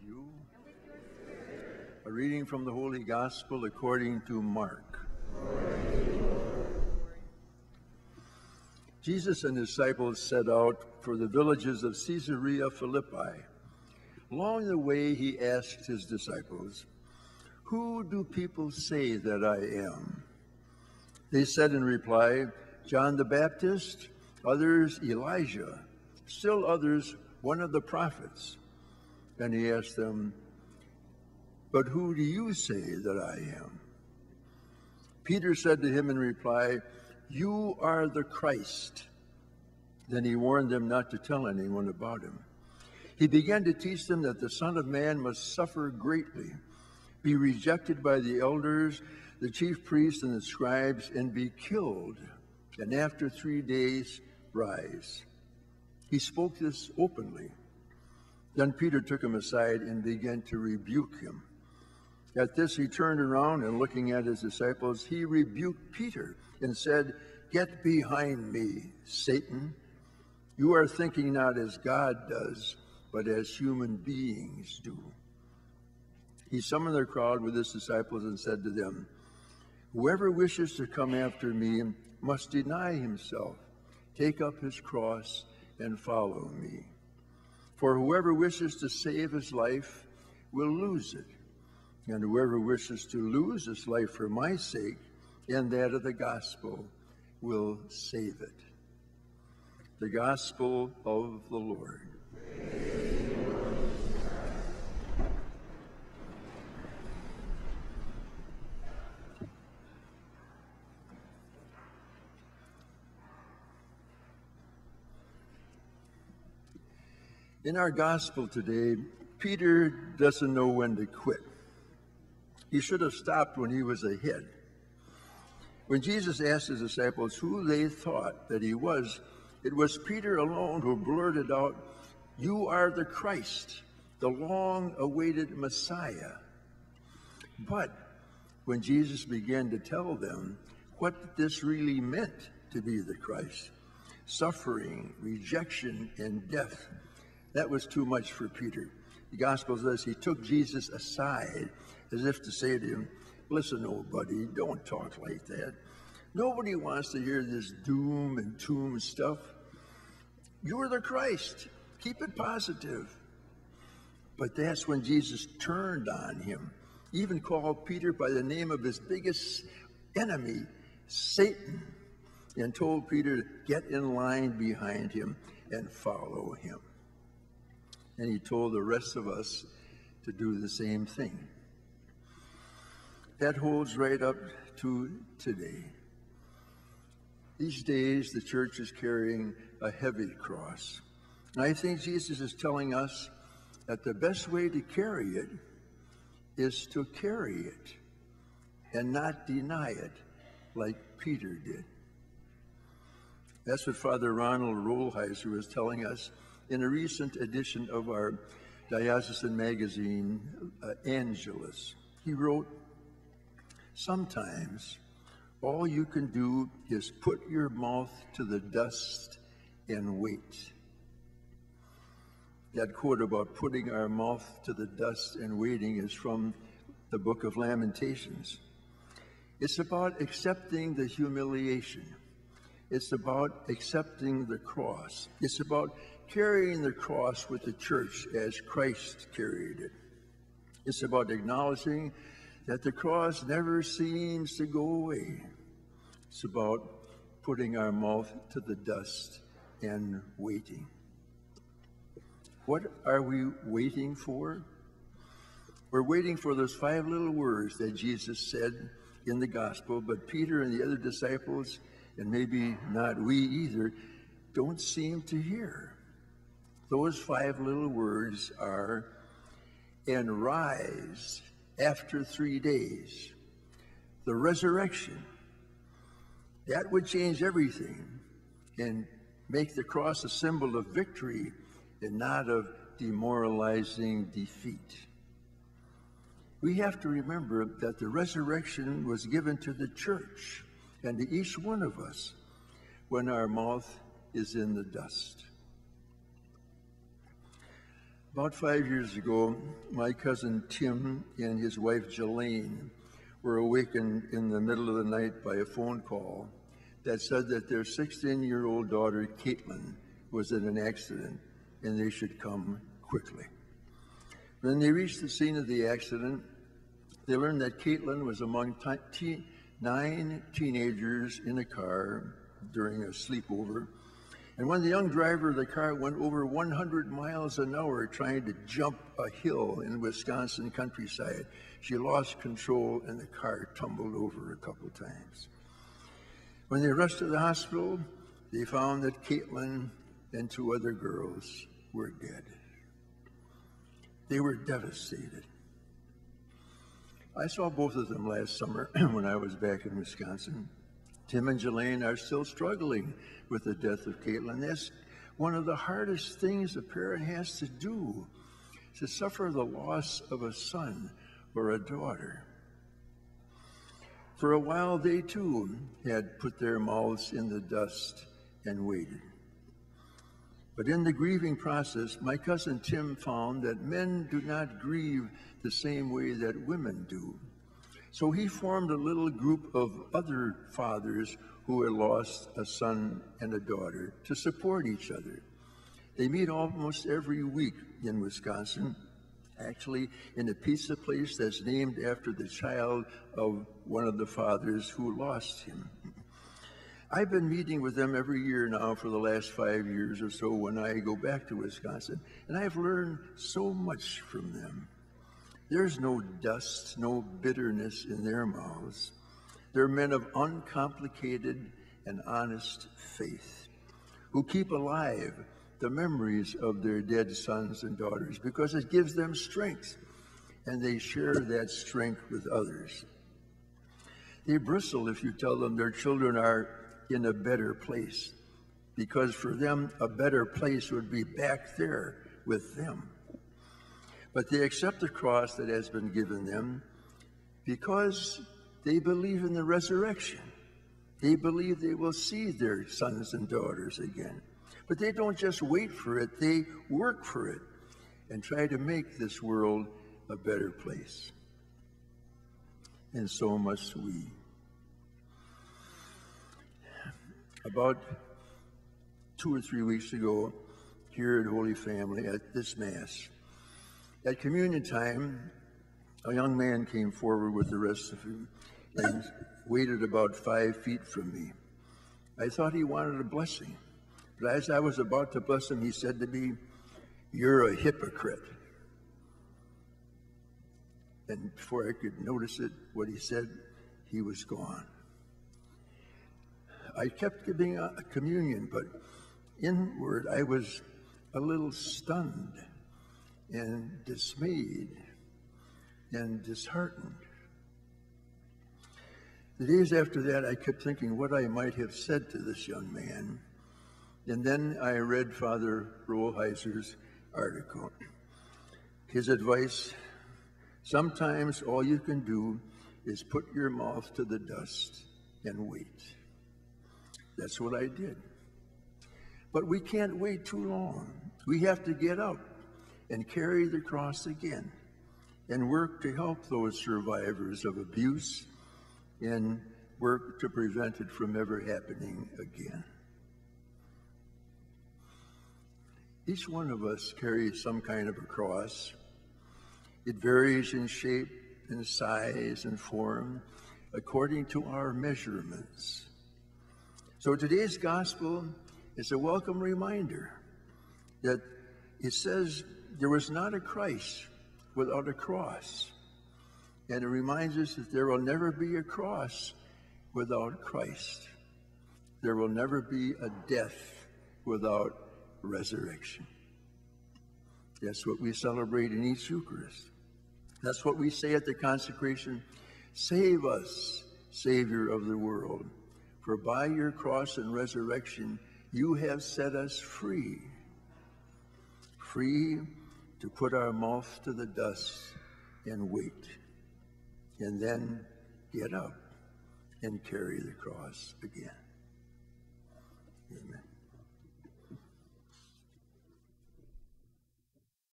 you. A reading from the Holy Gospel according to Mark. Jesus and his disciples set out for the villages of Caesarea Philippi. Along the way, he asked his disciples, "Who do people say that I am?" They said in reply, "John the Baptist, others Elijah, still others one of the prophets." And he asked them, "But who do you say that I am?" Peter said to him in reply, "You are the Christ." Then he warned them not to tell anyone about him. He began to teach them that the Son of Man must suffer greatly, be rejected by the elders, the chief priests, and the scribes, and be killed, and after 3 days rise. He spoke this openly. Then Peter took him aside and began to rebuke him. At this he turned around, and looking at his disciples, he rebuked Peter and said, "Get behind me, Satan. You are thinking not as God does, but as human beings do." He summoned the crowd with his disciples and said to them, "Whoever wishes to come after me must deny himself, take up his cross, and follow me. For whoever wishes to save his life will lose it, and whoever wishes to lose his life for my sake and that of the gospel will save it." The gospel of the Lord. In our gospel today, Peter doesn't know when to quit. He should have stopped when he was ahead. When Jesus asked his disciples who they thought that he was, it was Peter alone who blurted out, "You are the Christ, the long-awaited Messiah." But when Jesus began to tell them what this really meant to be the Christ, suffering, rejection, and death, that was too much for Peter. The gospel says he took Jesus aside as if to say to him, "Listen, old buddy, don't talk like that. Nobody wants to hear this doom and tomb stuff. You're the Christ. Keep it positive." But that's when Jesus turned on him, even called Peter by the name of his biggest enemy, Satan, and told Peter to get in line behind him and follow him. And he told the rest of us to do the same thing. That holds right up to today. These days, the church is carrying a heavy cross. And I think Jesus is telling us that the best way to carry it is to carry it and not deny it like Peter did. That's what Father Ronald Rolheiser was telling us in a recent edition of our diocesan magazine, Angelus. He wrote, "Sometimes all you can do is put your mouth to the dust and wait." That quote about putting our mouth to the dust and waiting is from the book of Lamentations. It's about accepting the humiliation. It's about accepting the cross. It's about carrying the cross with the church as Christ carried it. It's about acknowledging that the cross never seems to go away. It's about putting our mouth to the dust and waiting. What are we waiting for? We're waiting for those 5 little words that Jesus said in the gospel, but Peter and the other disciples, and maybe not we either, don't seem to hear. Those 5 little words are, "and rise after 3 days." The resurrection. That would change everything and make the cross a symbol of victory and not of demoralizing defeat. We have to remember that the resurrection was given to the church and to each one of us when our mouth is in the dust. About 5 years ago, my cousin Tim and his wife Jelaine were awakened in the middle of the night by a phone call that said that their 16-year-old daughter Caitlin was in an accident and they should come quickly. When they reached the scene of the accident, they learned that Caitlin was among 9 teenagers in a car during a sleepover. And when the young driver of the car went over 100 miles an hour trying to jump a hill in Wisconsin countryside, she lost control and the car tumbled over a couple times. When they rushed to the hospital, they found that Caitlin and 2 other girls were dead. They were devastated. I saw both of them last summer when I was back in Wisconsin. Tim and Jelaine are still struggling with the death of Caitlin. That's one of the hardest things a parent has to do, to suffer the loss of a son or a daughter. For a while, they too had put their mouths in the dust and waited. But in the grieving process, my cousin Tim found that men do not grieve the same way that women do. So he formed a little group of other fathers who had lost a son and a daughter to support each other. They meet almost every week in Wisconsin, actually in a pizza place that's named after the child of one of the fathers who lost him. I've been meeting with them every year now for the last 5 years or so when I go back to Wisconsin, and I've learned so much from them. There's no dust, no bitterness in their mouths. They're men of uncomplicated and honest faith who keep alive the memories of their dead sons and daughters because it gives them strength, and they share that strength with others. They bristle if you tell them their children are in a better place, because for them, a better place would be back there with them. But they accept the cross that has been given them because they believe in the resurrection. They believe they will see their sons and daughters again. But they don't just wait for it, they work for it and try to make this world a better place. And so must we. About 2 or 3 weeks ago, here at Holy Family, at this Mass, at communion time, a young man came forward with the rest of him and waited about 5 feet from me. I thought he wanted a blessing, but as I was about to bless him, he said to me, "You're a hypocrite." And before I could notice it, what he said, he was gone. I kept giving a communion, but inward I was a little stunned and dismayed and disheartened. The days after that, I kept thinking what I might have said to this young man. And then I read Father Rollheiser's article. His advice, sometimes all you can do is put your mouth to the dust and wait. That's what I did. But we can't wait too long. We have to get up and carry the cross again and work to help those survivors of abuse and work to prevent it from ever happening again. Each one of us carries some kind of a cross. It varies in shape and size and form according to our measurements. So today's gospel is a welcome reminder that it says there was not a Christ without a cross. And it reminds us that there will never be a cross without Christ. There will never be a death without resurrection. That's what we celebrate in each Eucharist. That's what we say at the consecration. Save us, Savior of the world. For by your cross and resurrection, you have set us free. Free to put our mouth to the dust and wait. And then get up and carry the cross again. Amen.